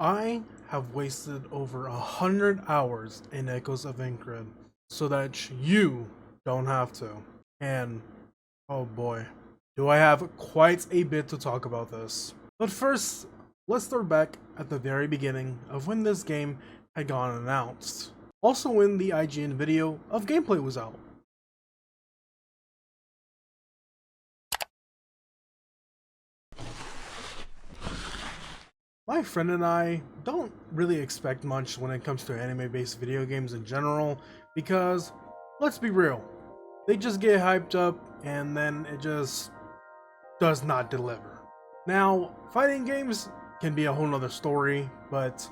I have wasted over 100 hours in Echoes of Aincrad so that you don't have to. And oh boy, do I have quite a bit to talk about this. But first, let's start back at the very beginning of when this game had gone announced. Also when the IGN video of gameplay was out. My friend and I don't really expect much when it comes to anime-based video games in general, because, let's be real, they just get hyped up and then it just does not deliver. Now, fighting games can be a whole nother story, but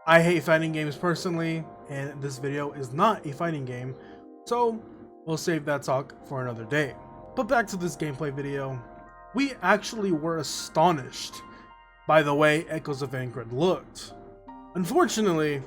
I hate fighting games personally, and this video is not a fighting game, so we'll save that talk for another day. But back to this gameplay video, we actually were astonished by the way Echoes of Aincrad looked. Unfortunately,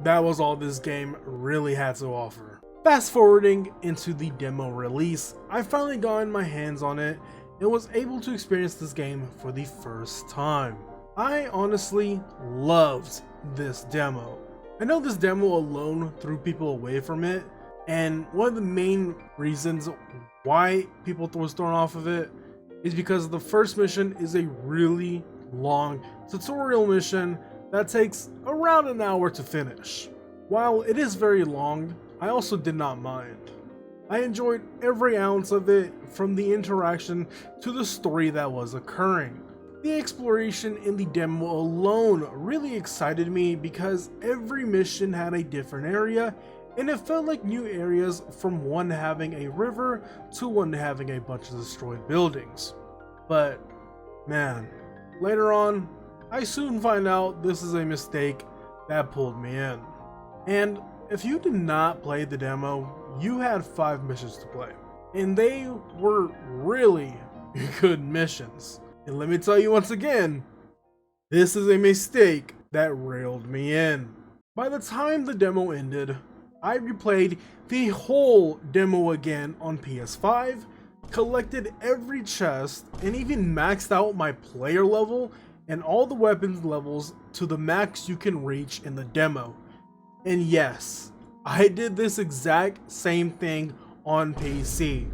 that was all this game really had to offer. Fast forwarding into the demo release, I finally got my hands on it and was able to experience this game for the first time. I honestly loved this demo. I know this demo alone threw people away from it, and one of the main reasons why people was thrown off of it is because the first mission is a really long tutorial mission that takes around an hour to finish. While it is very long, I also did not mind. I enjoyed every ounce of it, from the interaction to the story that was occurring. The exploration in the demo alone really excited me because every mission had a different area, and it felt like new areas, from one having a river to one having a bunch of destroyed buildings. But man, later on, I soon find out this is a mistake that pulled me in. And if you did not play the demo, you had 5 missions to play. And they were really good missions. And let me tell you once again, this is a mistake that railed me in. By the time the demo ended, I replayed the whole demo again on PS5, collected every chest, and even maxed out my player level and all the weapons levels to the max you can reach in the demo. And yes, I did this exact same thing on PC.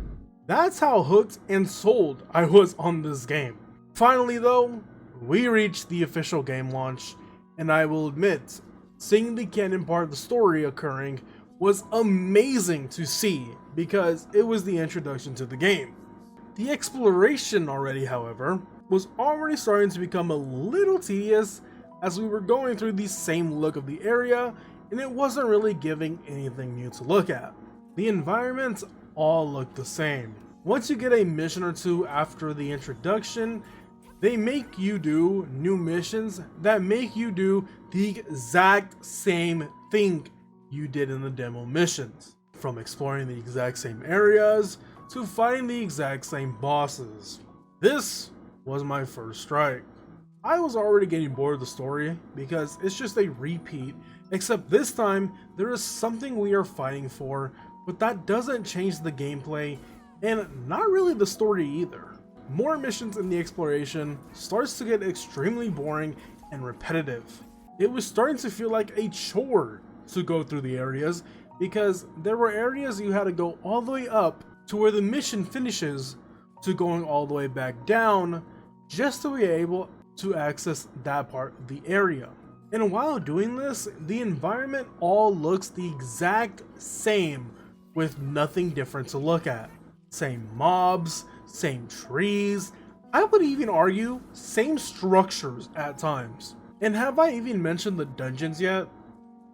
That's how hooked and sold I was on this game. Finally though, we reached the official game launch, and I will admit, seeing the canon part of the story occurring was amazing to see because it was the introduction to the game. The exploration already, however, was already starting to become a little tedious as we were going through the same look of the area, and it wasn't really giving anything new to look at. The environments all looked the same. Once you get a mission or two after the introduction, they make you do new missions that make you do the exact same thing you did in the demo missions. From exploring the exact same areas to fighting the exact same bosses. This was my first strike. I was already getting bored of the story because it's just a repeat, except this time there is something we are fighting for, but that doesn't change the gameplay and not really the story either. More missions in the exploration starts to get extremely boring and repetitive. It was starting to feel like a chore to go through the areas because there were areas you had to go all the way up to where the mission finishes to going all the way back down just to be able to access that part of the area. And while doing this, the environment all looks the exact same with nothing different to look at. Same mobs, same trees, I would even argue same structures at times. And have I even mentioned the dungeons yet?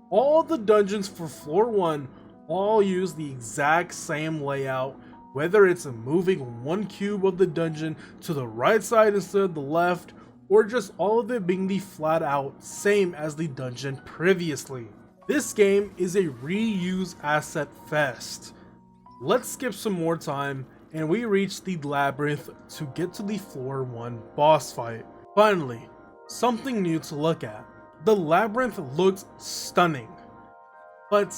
All the dungeons for floor 1 all use the exact same layout, whether it's moving one cube of the dungeon to the right side instead of the left, or just all of it being the flat out same as the dungeon previously. This game is a reuse asset fest. Let's skip some more time and we reach the labyrinth to get to the floor 1 boss fight. Finally, something new to look at. The labyrinth looked stunning, but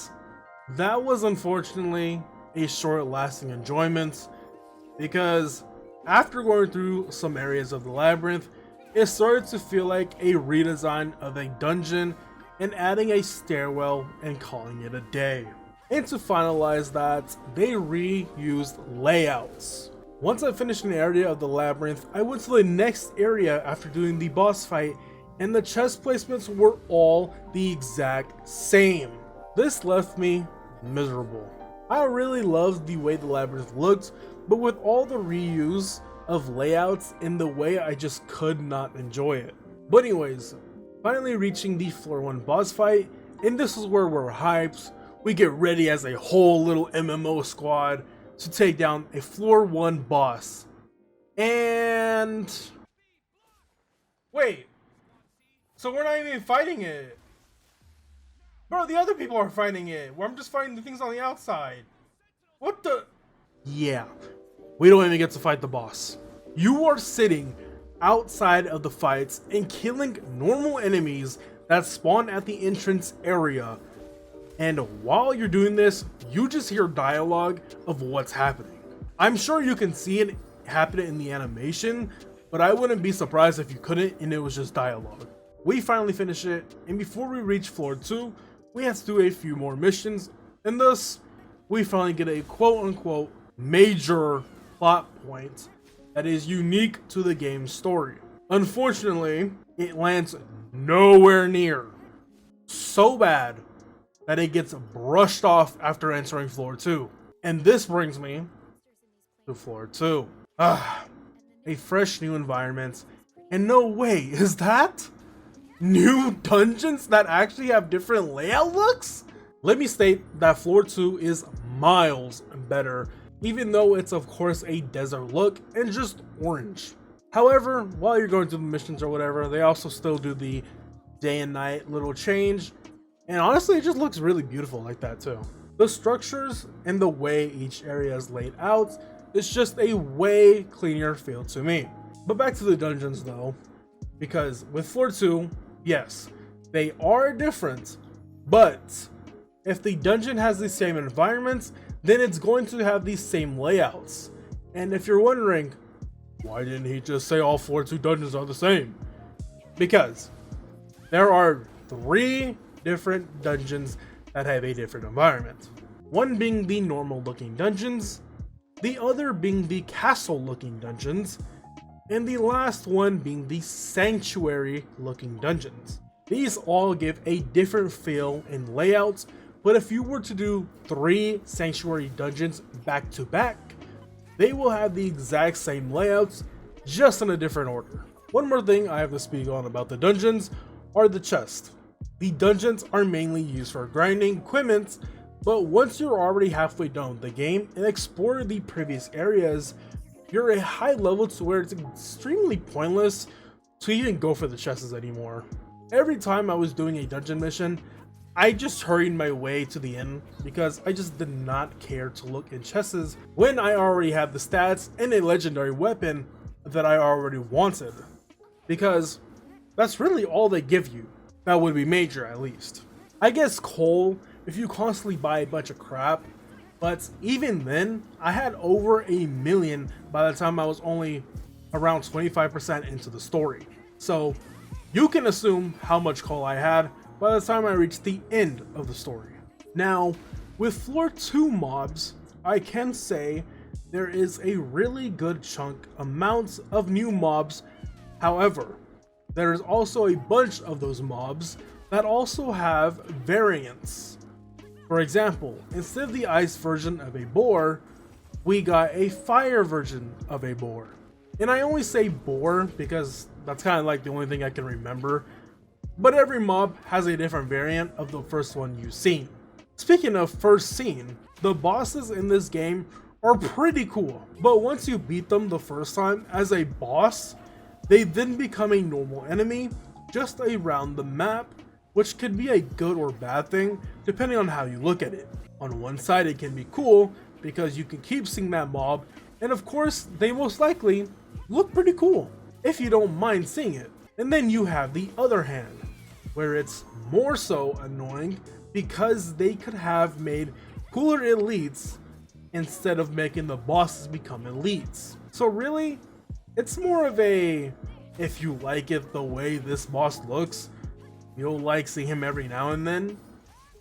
that was unfortunately a short-lasting enjoyment because after going through some areas of the labyrinth, it started to feel like a redesign of a dungeon and adding a stairwell and calling it a day. And to finalize that, they reused layouts. Once I finished an area of the labyrinth, I went to the next area after doing the boss fight, and the chest placements were all the exact same. This left me miserable. I really loved the way the labyrinth looked, but with all the reuse of layouts in the way, I just could not enjoy it. But anyways, finally reaching the floor 1 boss fight, and this is where we're hyped. We get ready as a whole little MMO squad to take down a floor 1 boss. And wait, so we're not even fighting it? Bro, the other people are fighting it, where I'm just fighting the things on the outside. What the? Yeah, we don't even get to fight the boss. You are sitting outside of the fights and killing normal enemies that spawn at the entrance area. And while you're doing this, you just hear dialogue of what's happening. I'm sure you can see it happen in the animation, but I wouldn't be surprised if you couldn't and it was just dialogue. We finally finish it, and before we reach floor 2, we have to do a few more missions, and thus, we finally get a quote-unquote major plot point that is unique to the game's story. Unfortunately, it lands nowhere near. So bad that it gets brushed off after entering floor 2. And this brings me to floor 2. A fresh new environment. And no way, is that new dungeons that actually have different layout looks? Let me state that floor 2 is miles better, even though it's of course a desert look and just orange. However, while you're going through the missions or whatever, they also still do the day and night little change. And honestly, it just looks really beautiful like that too. The structures and the way each area is laid out is just a way cleaner feel to me. But back to the dungeons though, because with floor 2, yes, they are different, but if the dungeon has the same environments, then it's going to have the same layouts. And if you're wondering, why didn't he just say all floor 2 dungeons are the same? Because there are 3 different dungeons that have a different environment. One being the normal looking dungeons, the other being the castle looking dungeons, and the last one being the sanctuary looking dungeons. These all give a different feel and layouts, but if you were to do 3 sanctuary dungeons back to back, they will have the exact same layouts, just in a different order. One more thing I have to speak on about the dungeons are the chests. The dungeons are mainly used for grinding equipment, but once you're already halfway done with the game and explore the previous areas, you're a high level to where it's extremely pointless to even go for the chests anymore. Every time I was doing a dungeon mission, I just hurried my way to the end because I just did not care to look in chests when I already had the stats and a legendary weapon that I already wanted. Because that's really all they give you. That would be major at least. I guess coal if you constantly buy a bunch of crap, but even then, I had over 1 million by the time I was only around 25% into the story. So you can assume how much coal I had by the time I reached the end of the story. Now, with floor 2 mobs, I can say there is a really good chunk amount of new mobs. However, there is also a bunch of those mobs that also have variants. For example, instead of the ice version of a boar, we got a fire version of a boar. And I only say boar because that's kind of like the only thing I can remember. But every mob has a different variant of the first one you've seen. Speaking of first seen, the bosses in this game are pretty cool. But once you beat them the first time as a boss, they then become a normal enemy just around the map, which could be a good or bad thing depending on how you look at it. On one side it can be cool because you can keep seeing that mob, and of course they most likely look pretty cool if you don't mind seeing it. And then you have the other hand, where it's more so annoying because they could have made cooler elites instead of making the bosses become elites. So really, it's more of a if you like it the way this boss looks, you'll like seeing him every now and then.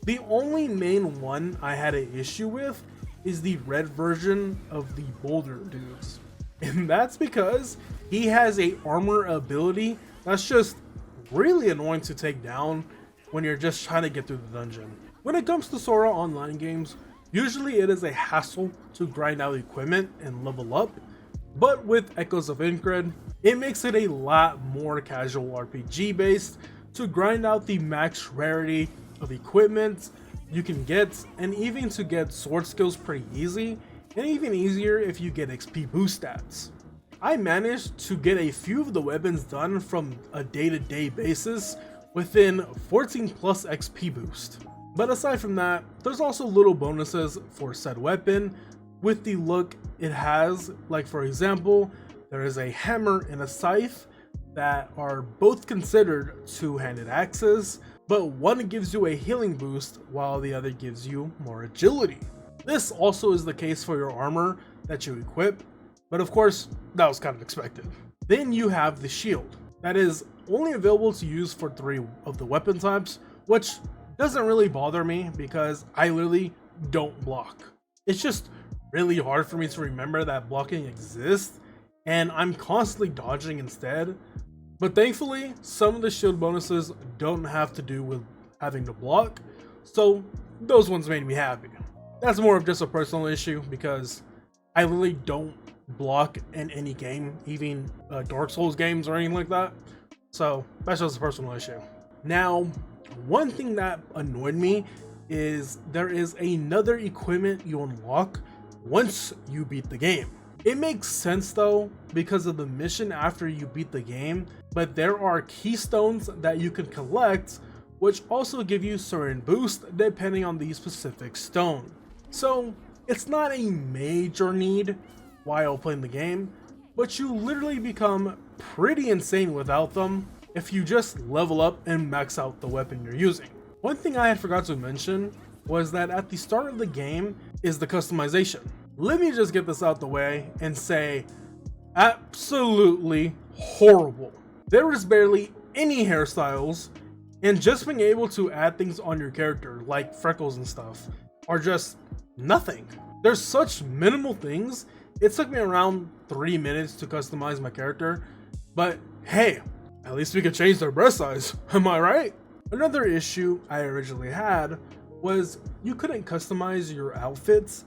The only main one I had an issue with is the red version of the boulder dudes. And that's because he has a armor ability that's just really annoying to take down when you're just trying to get through the dungeon. When it comes to Sora online games, usually it is a hassle to grind out equipment and level up, but with Echoes of Aincrad, it makes it a lot more casual RPG based to grind out the max rarity of equipment you can get, and even to get sword skills pretty easy, and even easier if you get XP boost stats. I managed to get a few of the weapons done from a day-to-day basis within 14 plus XP boost. But aside from that, there's also little bonuses for said weapon with the look it has. Like for example, there is a hammer and a scythe that are both considered two-handed axes, but one gives you a healing boost while the other gives you more agility. This also is the case for your armor that you equip, but of course, that was kind of expected. Then you have the shield that is only available to use for 3 of the weapon types, which doesn't really bother me because I literally don't block. It's just really hard for me to remember that blocking exists, and I'm constantly dodging instead. But thankfully, some of the shield bonuses don't have to do with having to block, so those ones made me happy. That's more of just a personal issue because I literally don't block in any game, even Dark Souls games or anything like that. So that's just a personal issue. Now, one thing that annoyed me is there is another equipment you unlock once you beat the game. It makes sense though because of the mission after you beat the game, but there are keystones that you can collect which also give you certain boosts depending on the specific stone. So it's not a major need while playing the game, but you literally become pretty insane without them if you just level up and max out the weapon you're using. One thing I had forgot to mention was that at the start of the game is the customization. Let me just get this out the way and say, absolutely horrible. There is barely any hairstyles, and just being able to add things on your character like freckles and stuff are just nothing. There's such minimal things. It took me around 3 minutes to customize my character, but hey, at least we could change their breast size, am I right? Another issue I originally had was you couldn't customize your outfits,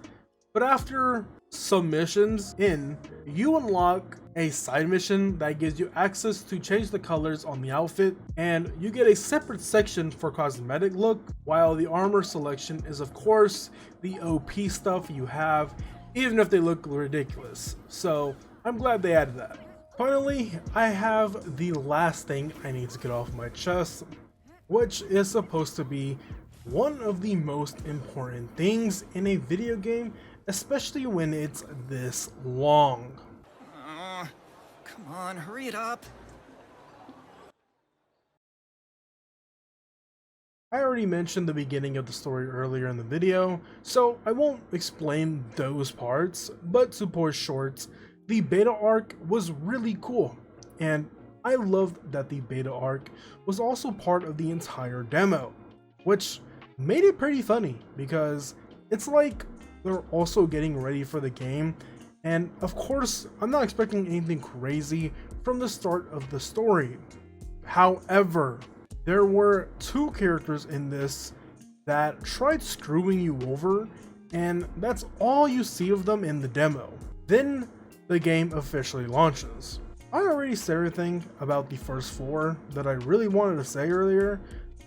but after some missions in, you unlock a side mission that gives you access to change the colors on the outfit, and you get a separate section for cosmetic look, while the armor selection is of course the OP stuff you have, even if they look ridiculous. So I'm glad they added that. Finally, I have the last thing I need to get off my chest, which is supposed to be one of the most important things in a video game, especially when it's this long. Come on, hurry it up. I already mentioned the beginning of the story earlier in the video, so I won't explain those parts, but to pour short, the beta arc was really cool, and I loved that the beta arc was also part of the entire demo, which made it pretty funny because it's like they're also getting ready for the game, and of course I'm not expecting anything crazy from the start of the story. However, there were 2 characters in this that tried screwing you over, and that's all you see of them in the demo. Then the game officially launches. I already said everything about the first floor that I really wanted to say earlier,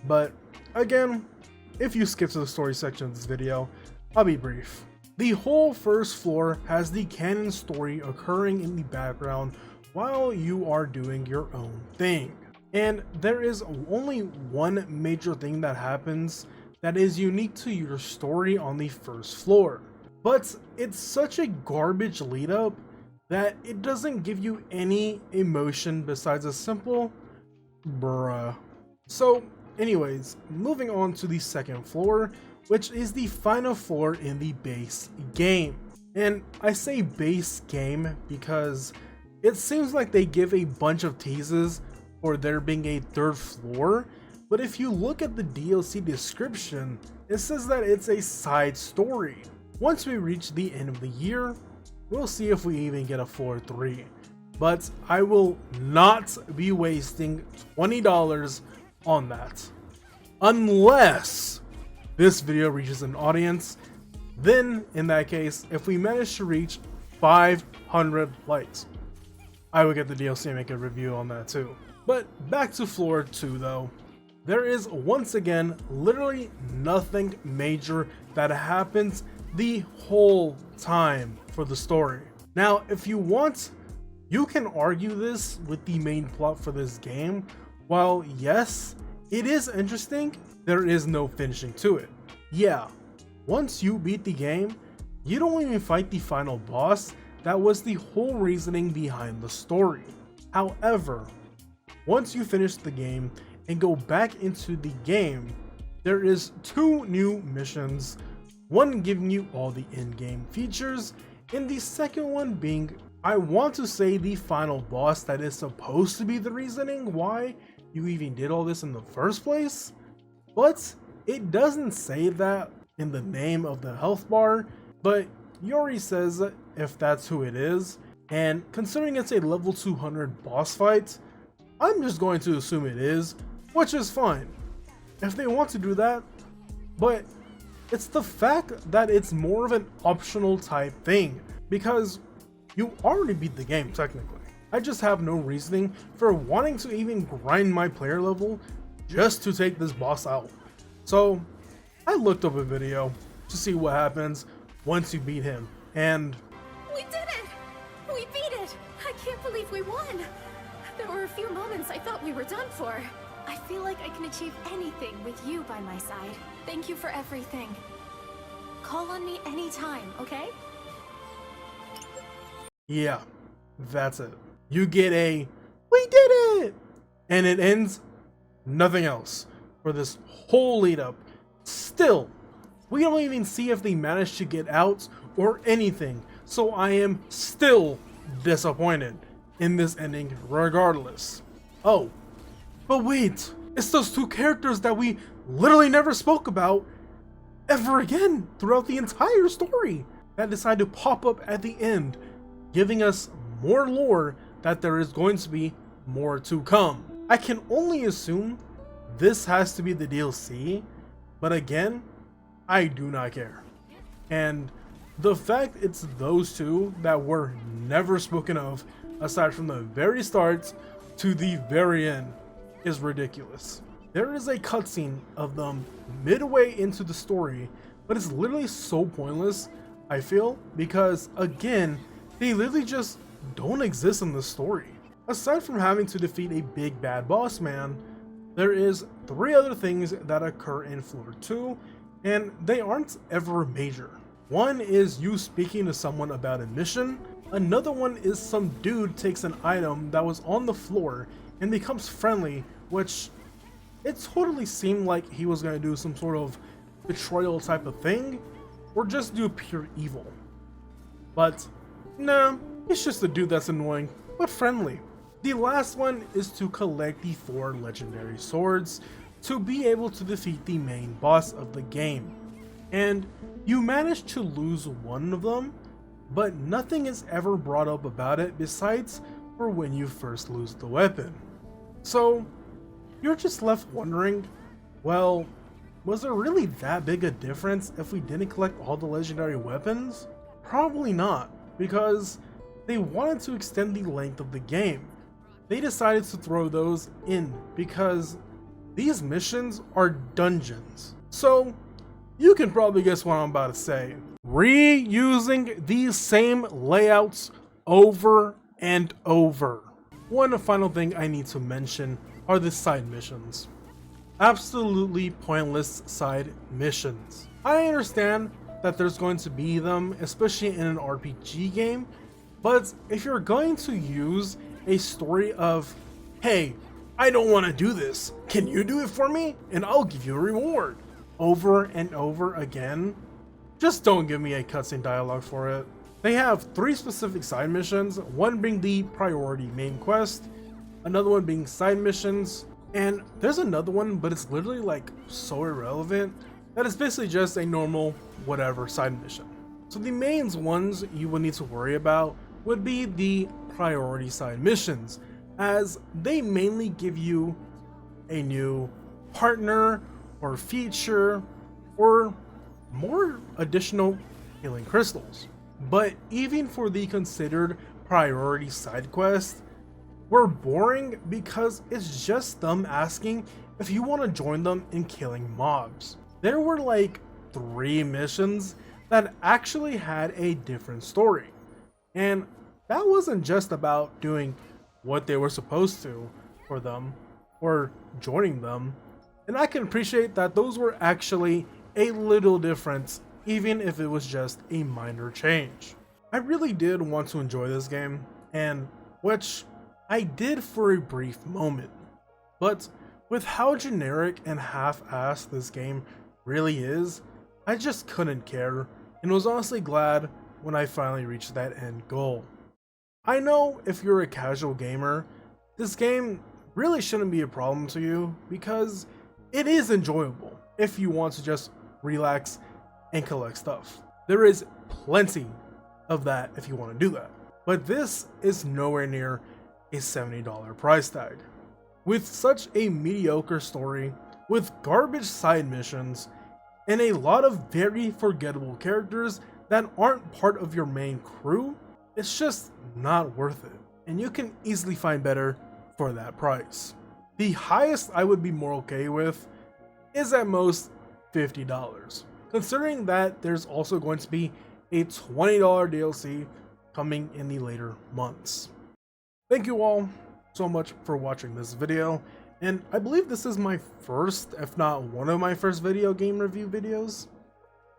but again, if you skip to the story section of this video, I'll be brief. The whole first floor has the canon story occurring in the background while you are doing your own thing. And there is only one major thing that happens that is unique to your story on the first floor. But it's such a garbage lead up that it doesn't give you any emotion besides a simple bruh. So anyways, moving on to the second floor, which is the final floor in the base game. And I say base game because It seems like they give a bunch of teases for there being a third floor, but if you look at the DLC description, it says that it's a side story. Once we reach the end of the year, we'll see if we even get a floor 3. But I will not be wasting $20 on that. Unless this video reaches an audience, then in that case, if we manage to reach 500 likes, I will get the DLC and make a review on that too. But back to floor 2 though. There is once again literally nothing major that happens the whole time for the story. Now, if you want, you can argue this with the main plot for this game. While yes, it is interesting, there is no finishing to it. Yeah, once you beat the game, you don't even fight the final boss. That was the whole reasoning behind the story. However, once you finish the game and go back into the game, there is 2 new missions, one giving you all the in-game features, and the second one being, I want to say, the final boss that is supposed to be the reasoning why you even did all this in the first place, but it doesn't say that in the name of the health bar, but Yori says if that's who it is, and considering it's a level 200 boss fight, I'm just going to assume it is, which is fine if they want to do that, but it's the fact that it's more of an optional type thing, because you already beat the game technically. I just have no reasoning for wanting to even grind my player level just to take this boss out. So I looked up a video to see what happens once you beat him, and We did it! We beat it! I can't believe we won! There were a few moments I thought we were done for. I feel like I can achieve anything with you by my side. Thank you for everything. Call on me anytime, okay? yeah, that's it. You get a "we did it" and it ends nothing else for this whole lead up. Still, we don't even see if they managed to get out or anything, so I am still disappointed in this ending regardless. Oh, but wait, it's those 2 characters that we literally never spoke about ever again throughout the entire story that decide to pop up at the end, giving us more lore that there is going to be more to come. I can only assume this has to be the DLC, but again, I do not care. And the fact it's those 2 that were never spoken of aside from the very start to the very end is ridiculous. There is a cutscene of them midway into the story, but it's literally so pointless, I feel, because again, they literally just don't exist in the story. Aside from having to defeat a big bad boss man, there is 3 other things that occur in floor 2, and they aren't ever major. One is you speaking to someone about a mission. Another one is some dude takes an item that was on the floor and becomes friendly, which it totally seemed like he was going to do some sort of betrayal type of thing, or just do pure evil. But no, it's just a dude that's annoying, but friendly. The last one is to collect the 4 legendary swords to be able to defeat the main boss of the game. And you manage to lose one of them, but nothing is ever brought up about it besides for when you first lose the weapon. So you're just left wondering, well, was there really that big a difference if we didn't collect all the legendary weapons? Probably not, because they wanted to extend the length of the game. They decided to throw those in because these missions are dungeons. So you can probably guess what I'm about to say. Reusing these same layouts over and over. One final thing I need to mention are the side missions. Absolutely pointless side missions. I understand that there's going to be them, especially in an RPG game, but if you're going to use a story of, hey, I don't want to do this, can you do it for me? And I'll give you a reward. Over and over again, just don't give me a cutscene dialogue for it. They have 3 specific side missions, one being the priority main quest, another one being side missions, and there's another one, but it's literally like so irrelevant that it's basically just a normal whatever side mission. So the main ones you will need to worry about would be the priority side missions, as they mainly give you a new partner or feature or more additional healing crystals. But even for the considered priority side quest, were boring because it's just them asking if you want to join them in killing mobs. There were like 3 missions that actually had a different story, and that wasn't just about doing what they were supposed to for them or joining them, and I can appreciate that those were actually a little different, even if it was just a minor change. I really did want to enjoy this game, and which I did for a brief moment, but with how generic and half-assed this game really is, I just couldn't care, and was honestly glad when I finally reached that end goal. I know if you're a casual gamer, this game really shouldn't be a problem to you because it is enjoyable if you want to just relax and collect stuff. There is plenty of that if you want to do that, but this is nowhere near a $70 price tag. With such a mediocre story, with garbage side missions, and a lot of very forgettable characters that aren't part of your main crew, it's just not worth it, and you can easily find better for that price. The highest I would be more okay with is at most $50, considering that there's also going to be a $20 DLC coming in the later months. Thank you all so much for watching this video, and I believe this is my first, if not one of my first video game review videos.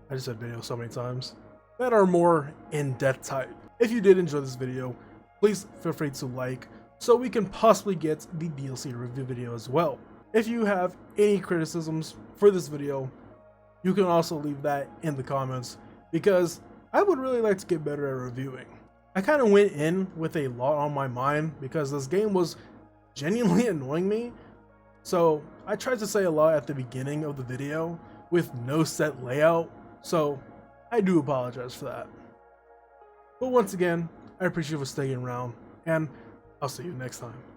I just said video so many times. That are more in-depth type. If you did enjoy this video, please feel free to like so we can possibly get the DLC review video as well. If you have any criticisms for this video, you can also leave that in the comments because I would really like to get better at reviewing. I kind of went in with a lot on my mind because this game was genuinely annoying me, so I tried to say a lot at the beginning of the video with no set layout, so I do apologize for that. But once again, I appreciate you for staying around, and I'll see you next time.